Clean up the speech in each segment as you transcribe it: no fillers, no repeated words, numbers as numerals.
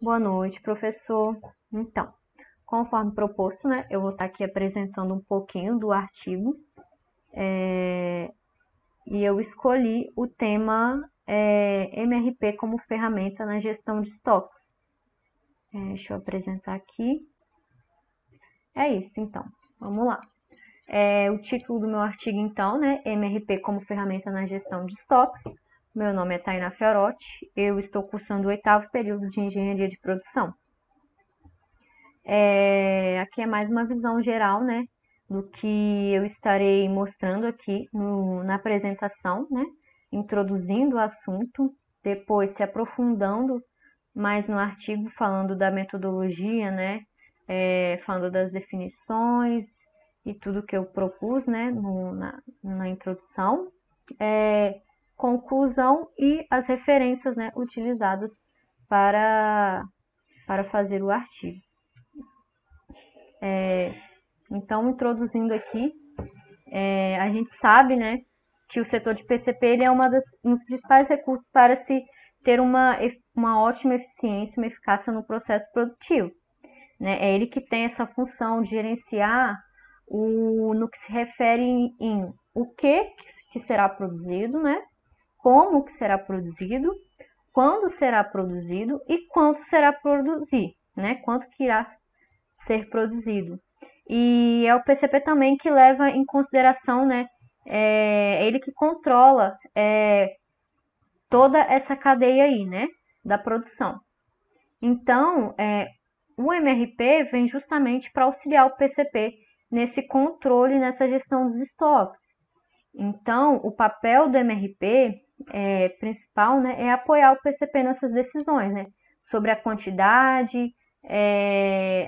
Boa noite, professor. Então, conforme proposto, né, eu vou estar aqui apresentando um pouquinho do artigo e eu escolhi o tema MRP como ferramenta na gestão de estoques. Deixa eu apresentar aqui. É isso, então. Vamos lá. O título do meu artigo, então, né, MRP como ferramenta na gestão de estoques. Meu nome é Tainá Fiorotti, eu estou cursando o 8º período de Engenharia de Produção. Aqui é mais uma visão geral, né, do que eu estarei mostrando aqui na apresentação, né, introduzindo o assunto, depois se aprofundando mais no artigo, falando da metodologia, né, falando das definições e tudo que eu propus, né, na introdução, conclusão e as referências, né, utilizadas para fazer o artigo. Então, introduzindo aqui, a gente sabe, né, que o setor de PCP ele é um dos principais recursos para se ter uma ótima eficiência, uma eficácia no processo produtivo. Né? É ele que tem essa função de gerenciar no que se refere em o que será produzido, né? Como que será produzido, quando será produzido e quanto será produzir, né? Quanto que irá ser produzido. E é o PCP também que leva em consideração, né? Ele que controla toda essa cadeia aí, né? Da produção. Então, o MRP vem justamente para auxiliar o PCP nesse controle, nessa gestão dos estoques. Então, o papel do MRP principal, né, é apoiar o PCP nessas decisões, né? Sobre a quantidade,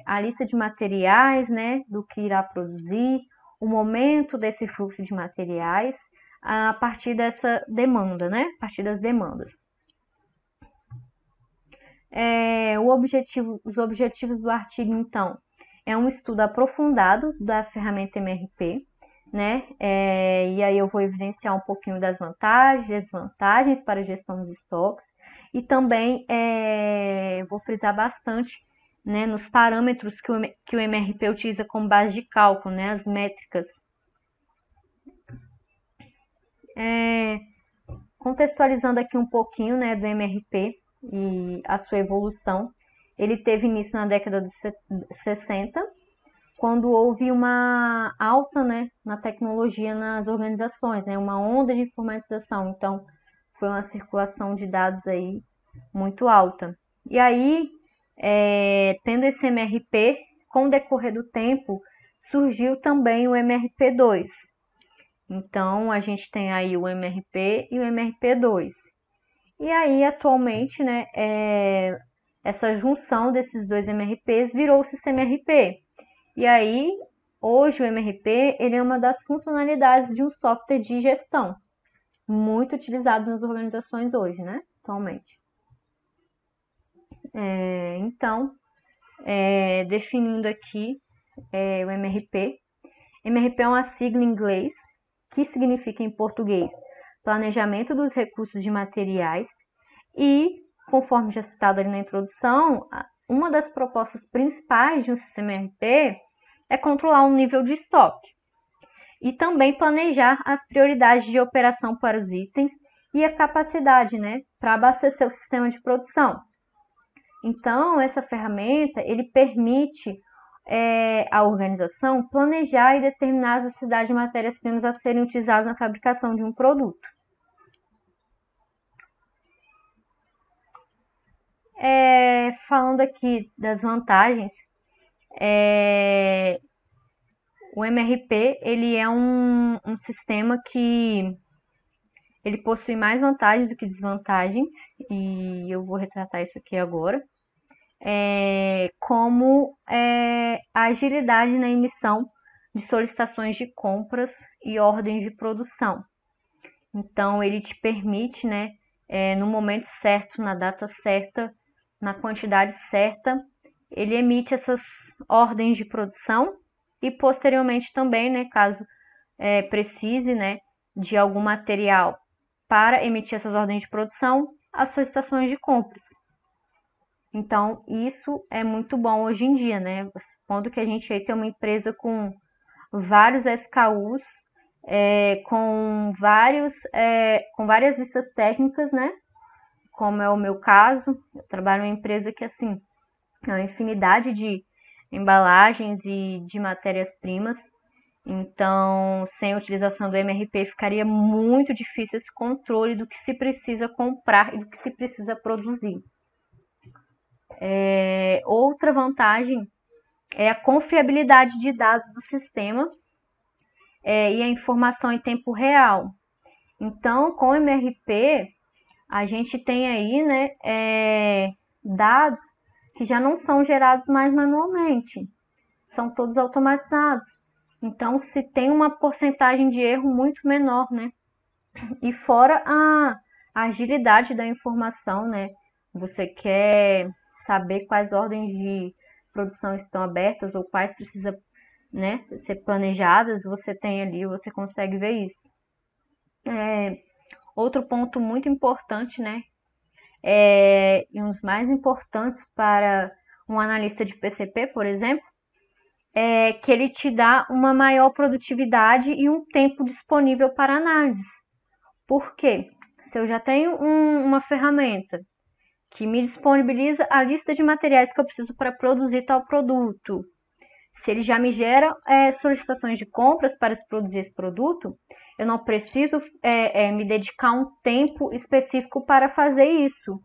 a lista de materiais, né, do que irá produzir, o momento desse fluxo de materiais, a partir dessa demanda, né, a partir das demandas. Os objetivos do artigo, então, é um estudo aprofundado da ferramenta MRP, né, e aí eu vou evidenciar um pouquinho das vantagens, desvantagens para a gestão dos estoques, e também vou frisar bastante, né, nos parâmetros que o MRP utiliza como base de cálculo, né, as métricas. Contextualizando aqui um pouquinho, né, do MRP e a sua evolução, ele teve início na década dos 60, quando houve uma alta, né, na tecnologia nas organizações, né, uma onda de informatização. Então, foi uma circulação de dados aí muito alta. E aí, tendo esse MRP, com o decorrer do tempo, surgiu também o MRP2. Então, a gente tem aí o MRP e o MRP2. E aí, atualmente, né, essa junção desses dois MRPs virou o sistema RP. E aí, hoje o MRP ele é uma das funcionalidades de um software de gestão, muito utilizado nas organizações hoje, né, atualmente. Então, definindo aqui o MRP. MRP é uma sigla em inglês que significa em português Planejamento dos Recursos de Materiais e, conforme já citado ali na introdução, uma das propostas principais de um sistema MRP é controlar um nível de estoque e também planejar as prioridades de operação para os itens e a capacidade, né, para abastecer o sistema de produção. Então, essa ferramenta ele permite a organização planejar e determinar as necessidades de matérias-primas a serem utilizadas na fabricação de um produto. Falando aqui das vantagens, o MRP ele é um sistema que ele possui mais vantagens do que desvantagens, e eu vou retratar isso aqui agora. Como a agilidade na emissão de solicitações de compras e ordens de produção. Então, ele te permite, né, no momento certo, na data certa, na quantidade certa, ele emite essas ordens de produção e posteriormente também, né, caso precise, né, de algum material para emitir essas ordens de produção, as solicitações de compras. Então, isso é muito bom hoje em dia, né? Quando que a gente aí tem uma empresa com vários SKUs, com várias listas técnicas, né? Como é o meu caso, eu trabalho em uma empresa que, assim, é uma infinidade de embalagens e de matérias-primas. Então, sem a utilização do MRP, ficaria muito difícil esse controle do que se precisa comprar e do que se precisa produzir. Outra vantagem é a confiabilidade de dados do sistema e a informação em tempo real. Então, com o MRP, a gente tem aí, né, dados que já não são gerados mais manualmente, são todos automatizados. Então, se tem uma porcentagem de erro muito menor, né? E fora a agilidade da informação, né? Você quer saber quais ordens de produção estão abertas ou quais precisam, né, ser planejadas, você tem ali, você consegue ver isso. Outro ponto muito importante, né, e um dos mais importantes para um analista de PCP, por exemplo, é que ele te dá uma maior produtividade e um tempo disponível para análise. Por quê? Se eu já tenho uma ferramenta que me disponibiliza a lista de materiais que eu preciso para produzir tal produto, se ele já me gera solicitações de compras para produzir esse produto, eu não preciso me dedicar um tempo específico para fazer isso.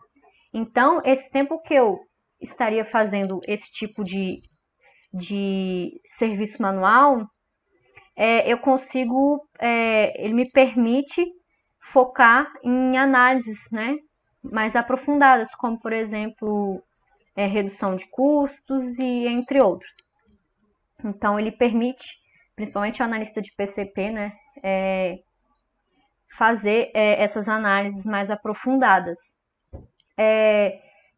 Então, esse tempo que eu estaria fazendo esse tipo de serviço manual, eu consigo, ele me permite focar em análises, né, mais aprofundadas, como, por exemplo, redução de custos e entre outros. Então, ele permite, principalmente o analista de PCP, né, fazer essas análises mais aprofundadas.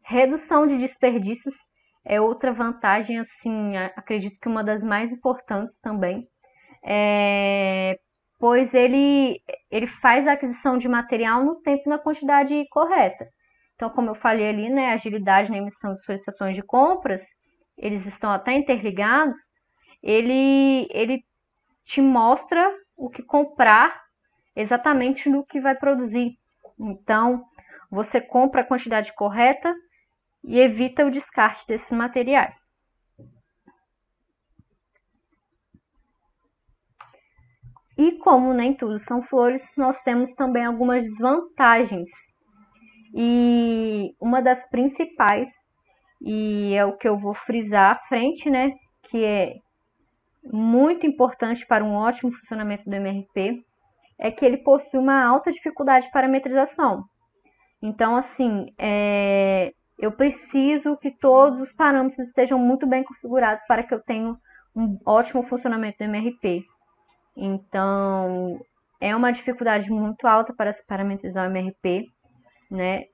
Redução de desperdícios é outra vantagem, assim, acredito que uma das mais importantes também, pois ele faz a aquisição de material no tempo e na quantidade correta. Então, como eu falei ali, né, agilidade na emissão de solicitações de compras, eles estão até interligados, ele te mostra o que comprar exatamente no que vai produzir. Então, você compra a quantidade correta e evita o descarte desses materiais. E como nem tudo são flores, nós temos também algumas desvantagens. E uma das principais, e é o que eu vou frisar à frente, né, que é muito importante para um ótimo funcionamento do MRP, é que ele possui uma alta dificuldade de parametrização. Então, assim, eu preciso que todos os parâmetros estejam muito bem configurados para que eu tenha um ótimo funcionamento do MRP. Então, é uma dificuldade muito alta para se parametrizar o MRP, né?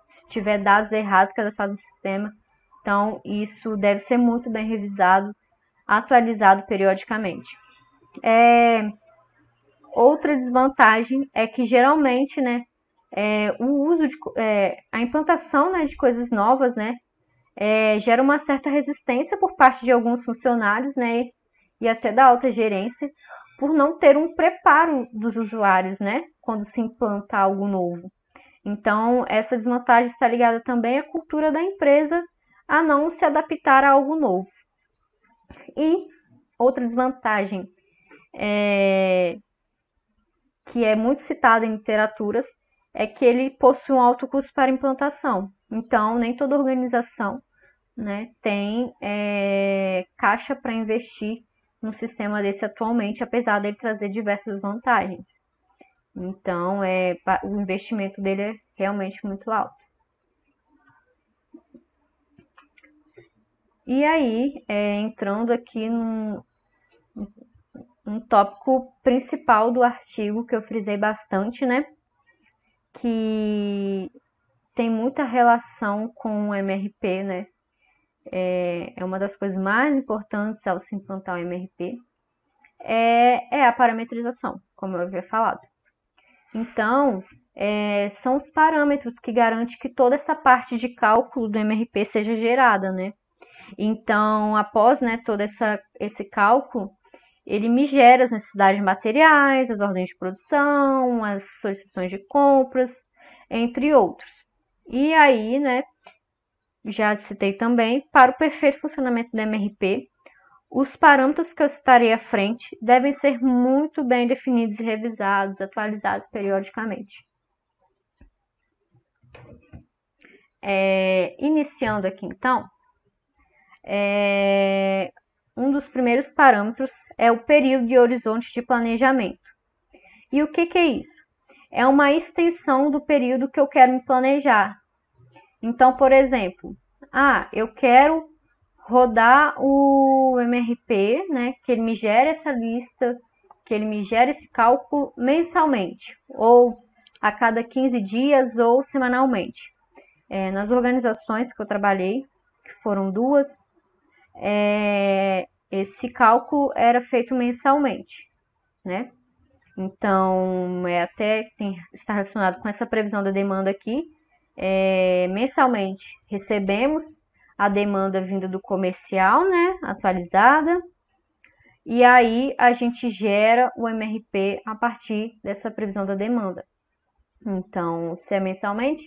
Se tiver dados errados cadastrados no sistema, então isso deve ser muito bem revisado, atualizado periodicamente. Outra desvantagem é que geralmente, né, o uso a implantação, né, de coisas novas, né, gera uma certa resistência por parte de alguns funcionários, né, e até da alta gerência, por não ter um preparo dos usuários, né, quando se implanta algo novo. Então, essa desvantagem está ligada também à cultura da empresa a não se adaptar a algo novo. E outra desvantagem que é muito citada em literaturas é que ele possui um alto custo para implantação. Então, nem toda organização, né, tem caixa para investir num sistema desse atualmente, apesar dele trazer diversas vantagens. Então, o investimento dele é realmente muito alto. E aí, entrando aqui num tópico principal do artigo, que eu frisei bastante, né? Que tem muita relação com o MRP, né? É uma das coisas mais importantes ao se implantar o MRP, é a parametrização, como eu havia falado. Então, são os parâmetros que garantem que toda essa parte de cálculo do MRP seja gerada, né? Então, após, né, todo esse cálculo, ele me gera as necessidades materiais, as ordens de produção, as solicitações de compras, entre outros. E aí, né, já citei também, para o perfeito funcionamento do MRP, os parâmetros que eu citarei à frente devem ser muito bem definidos e revisados, atualizados periodicamente. Iniciando aqui, então, um dos primeiros parâmetros é o período de horizonte de planejamento. E o que é isso? É uma extensão do período que eu quero me planejar. Então, por exemplo, eu quero rodar o MRP, né, que ele me gere essa lista, que ele me gere esse cálculo mensalmente, ou a cada 15 dias ou semanalmente. Nas organizações que eu trabalhei, que foram 2, esse cálculo era feito mensalmente, né? Então, até está relacionado com essa previsão da demanda aqui. Mensalmente recebemos a demanda vinda do comercial, né, atualizada, e aí a gente gera o MRP a partir dessa previsão da demanda. Então, se é mensalmente,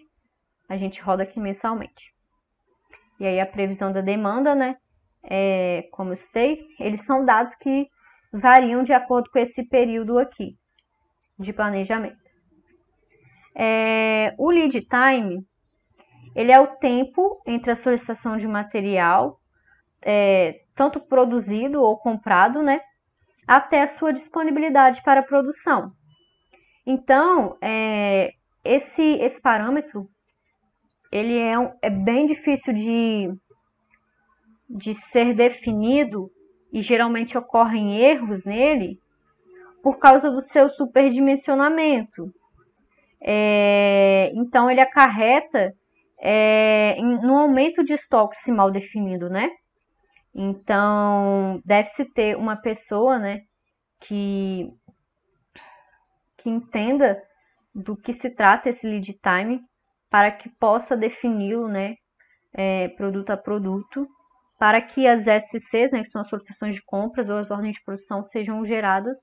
a gente roda aqui mensalmente. E aí a previsão da demanda, né, como eu citei, eles são dados que variam de acordo com esse período aqui de planejamento. O lead time, ele é o tempo entre a solicitação de material, tanto produzido ou comprado, né, até a sua disponibilidade para a produção. Então, esse parâmetro, ele é bem difícil de ser definido e geralmente ocorrem erros nele por causa do seu superdimensionamento. Então, ele acarreta no aumento de estoque se mal definido, né? Então, deve-se ter uma pessoa, né, que entenda do que se trata esse lead time para que possa defini-lo, né, produto a produto, para que as SCs, né, que são as solicitações de compras ou as ordens de produção, sejam geradas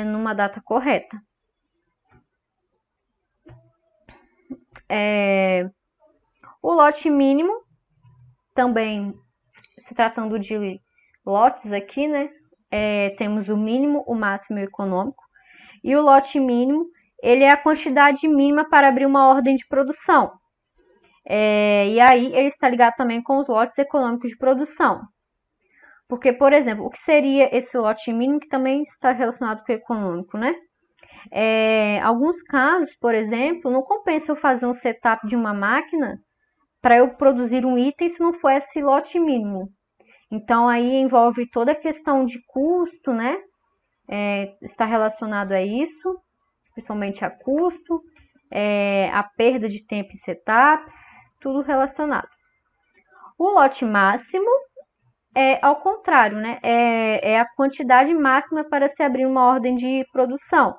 numa data correta. O lote mínimo, também se tratando de lotes aqui, né? Temos o mínimo, o máximo e o econômico. E o lote mínimo, ele é a quantidade mínima para abrir uma ordem de produção. E aí, ele está ligado também com os lotes econômicos de produção. Porque, por exemplo, o que seria esse lote mínimo que também está relacionado com o econômico, né? Alguns casos, por exemplo, não compensa eu fazer um setup de uma máquina para eu produzir um item se não for esse lote mínimo. Então, aí envolve toda a questão de custo, né? Está relacionado a isso, principalmente a custo, a perda de tempo em setups, tudo relacionado. O lote máximo ao contrário, né? É a quantidade máxima para se abrir uma ordem de produção.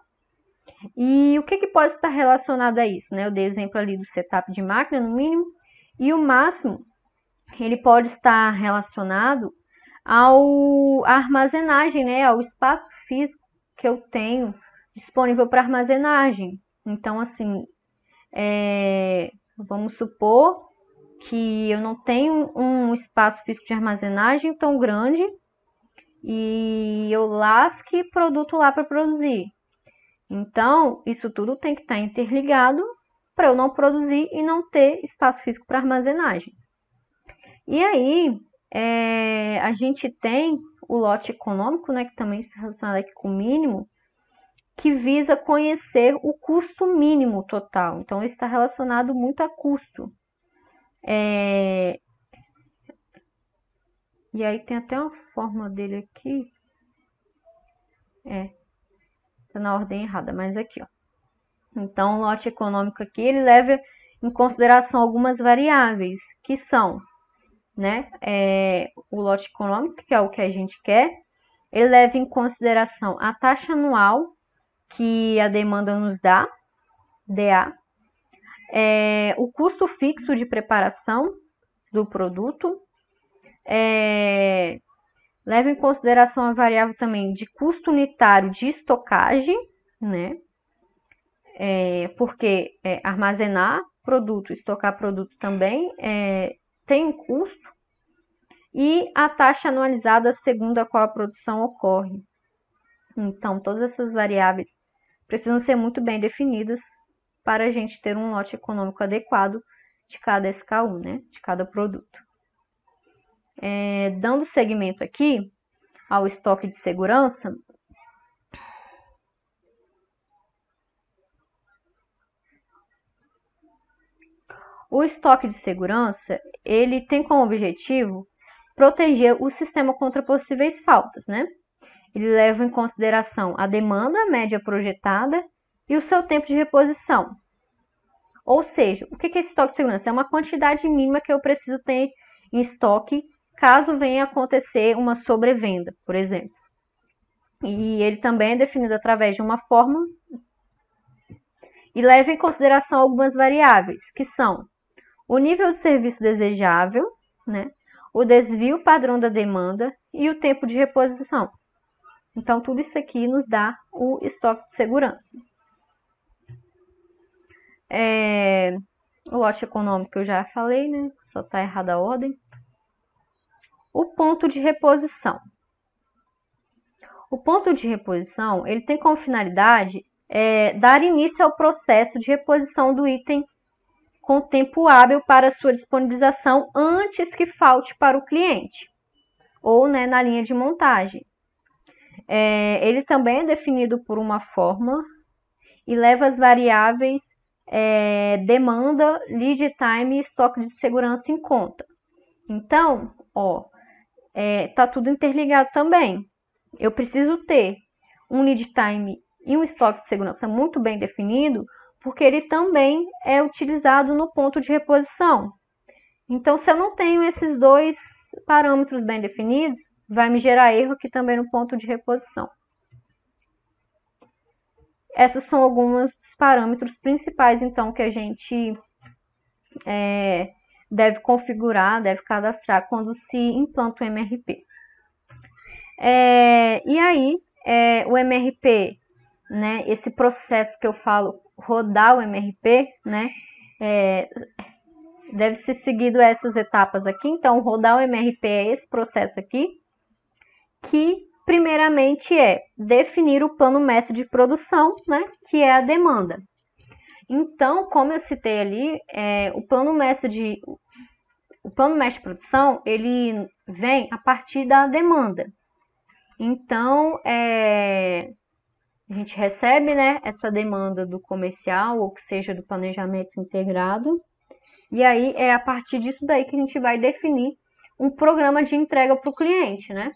E o que pode estar relacionado a isso, né? Eu dei exemplo ali do setup de máquina, no mínimo, e o máximo, ele pode estar relacionado à armazenagem, né? Ao espaço físico que eu tenho disponível para armazenagem. Então, assim, vamos supor que eu não tenho um espaço físico de armazenagem tão grande e eu lasque produto lá para produzir. Então, isso tudo tem que estar interligado para eu não produzir e não ter espaço físico para armazenagem. E aí, a gente tem o lote econômico, né, que também está relacionado aqui com o mínimo, que visa conhecer o custo mínimo total. Então, isso está relacionado muito a custo. E aí tem até uma forma dele aqui. Tá na ordem errada, mas aqui, ó. Então, o lote econômico aqui, ele leva em consideração algumas variáveis, que são, né, o lote econômico, que é o que a gente quer, ele leva em consideração a taxa anual que a demanda nos dá, DA. O custo fixo de preparação do produto. Leva em consideração a variável também de custo unitário de estocagem, né? Porque armazenar produto, estocar produto também tem um custo. E a taxa anualizada segundo a qual a produção ocorre. Então, todas essas variáveis precisam ser muito bem definidas para a gente ter um lote econômico adequado de cada SKU, né? De cada produto. Dando seguimento aqui ao estoque de segurança, o estoque de segurança, ele tem como objetivo proteger o sistema contra possíveis faltas, né? Ele leva em consideração a demanda média projetada e o seu tempo de reposição. Ou seja, o que é esse estoque de segurança? É uma quantidade mínima que eu preciso ter em estoque caso venha acontecer uma sobrevenda, por exemplo. E ele também é definido através de uma fórmula e leva em consideração algumas variáveis, que são o nível de serviço desejável, né? O desvio padrão da demanda e o tempo de reposição. Então, tudo isso aqui nos dá o estoque de segurança. O lote econômico eu já falei, né? Só está errada a ordem. O ponto de reposição. O ponto de reposição, ele tem como finalidade dar início ao processo de reposição do item com tempo hábil para sua disponibilização antes que falte para o cliente, ou né, na linha de montagem. Ele também é definido por uma fórmula e leva as variáveis demanda, lead time e estoque de segurança em conta. Então, tá tudo interligado também. Eu preciso ter um lead time e um estoque de segurança muito bem definido, porque ele também é utilizado no ponto de reposição. Então, se eu não tenho esses dois parâmetros bem definidos, vai me gerar erro aqui também no ponto de reposição. Esses são alguns dos parâmetros principais, então, que a gente deve configurar, deve cadastrar quando se implanta o MRP. E aí, o MRP, né, esse processo que eu falo, rodar o MRP, né, deve ser seguido essas etapas aqui. Então, rodar o MRP é esse processo aqui, que primeiramente é definir o plano mestre de produção, né, que é a demanda. Então, como eu citei ali, o plano mestre de produção, ele vem a partir da demanda. Então, a gente recebe, né, essa demanda do comercial, ou que seja do planejamento integrado, e aí é a partir disso daí que a gente vai definir um programa de entrega para o cliente, né?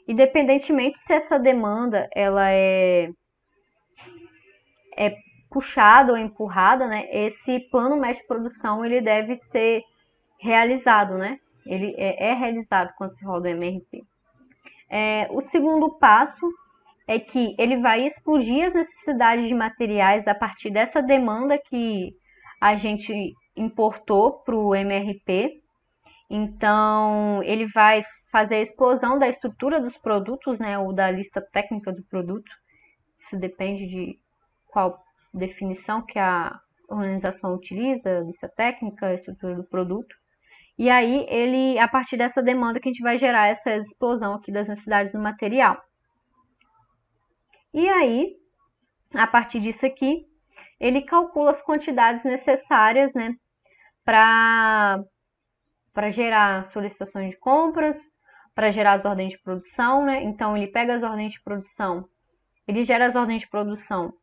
Independentemente se essa demanda ela é puxada ou empurrada, né? Esse plano mestre de produção ele deve ser realizado, né? Ele é realizado quando se roda o MRP. O segundo passo é que ele vai explodir as necessidades de materiais a partir dessa demanda que a gente importou para o MRP. Então, ele vai fazer a explosão da estrutura dos produtos, né, ou da lista técnica do produto. Isso depende de qual definição que a organização utiliza, lista técnica, estrutura do produto. E aí, a partir dessa demanda que a gente vai gerar essa explosão aqui das necessidades do material. E aí, a partir disso aqui, ele calcula as quantidades necessárias, né, para gerar solicitações de compras, para gerar as ordens de produção, né? Então, ele pega as ordens de produção, ele gera as ordens de produção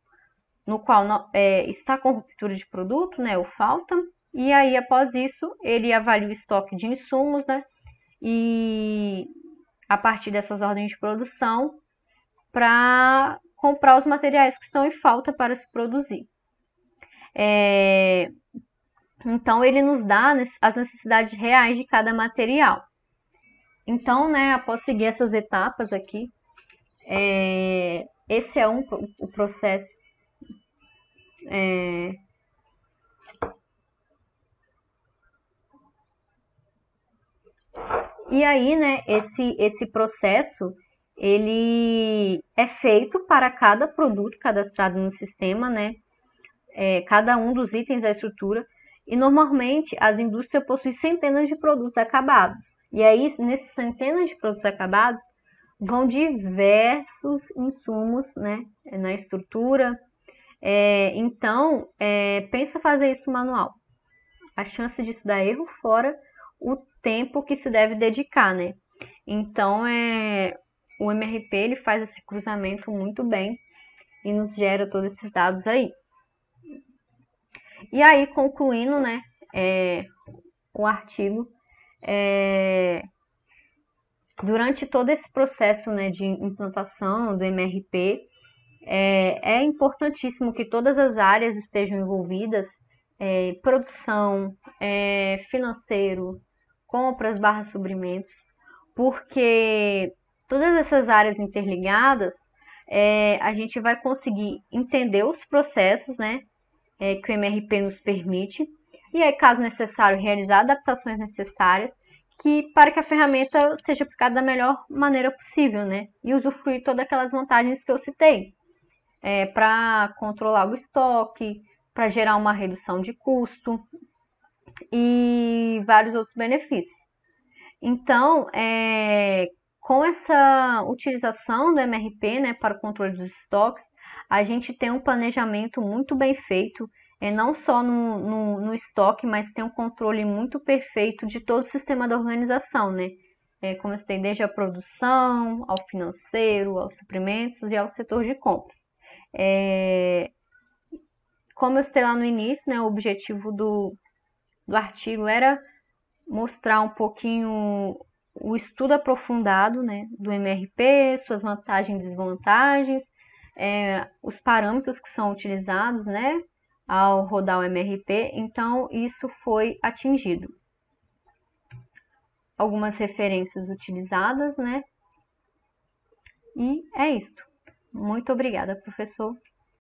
no qual está com ruptura de produto, né, ou falta, e aí, após isso, ele avalia o estoque de insumos, né, e a partir dessas ordens de produção, para comprar os materiais que estão em falta para se produzir. Então, ele nos dá as necessidades reais de cada material. Então, né, após seguir essas etapas aqui, esse é o processo. E aí, né, esse processo, ele é feito para cada produto cadastrado no sistema, né, cada um dos itens da estrutura, e normalmente as indústrias possuem centenas de produtos acabados. E aí, nesses centenas de produtos acabados, vão diversos insumos, né, na estrutura. Então, pensa fazer isso manual. A chance disso dar erro fora o tempo que se deve dedicar, né? Então, o MRP ele faz esse cruzamento muito bem e nos gera todos esses dados aí. E aí, concluindo, né, o artigo, durante todo esse processo, né, de implantação do MRP, é importantíssimo que todas as áreas estejam envolvidas, produção, financeiro, compras barra suprimentos, porque todas essas áreas interligadas, a gente vai conseguir entender os processos, né, que o MRP nos permite, e aí, caso necessário, realizar adaptações necessárias para que a ferramenta seja aplicada da melhor maneira possível, né, e usufruir todas aquelas vantagens que eu citei, para controlar o estoque, para gerar uma redução de custo e vários outros benefícios. Então, com essa utilização do MRP, né, para o controle dos estoques, a gente tem um planejamento muito bem feito, não só no estoque, mas tem um controle muito perfeito de todo o sistema da organização, né? Como eu citei, desde a produção, ao financeiro, aos suprimentos e ao setor de compras. Como eu citei lá no início, né, o objetivo do artigo era mostrar um pouquinho o estudo aprofundado, né, do MRP, suas vantagens e desvantagens, os parâmetros que são utilizados, né, ao rodar o MRP. Então, isso foi atingido. Algumas referências utilizadas, né? E é isto. Muito obrigada, professor.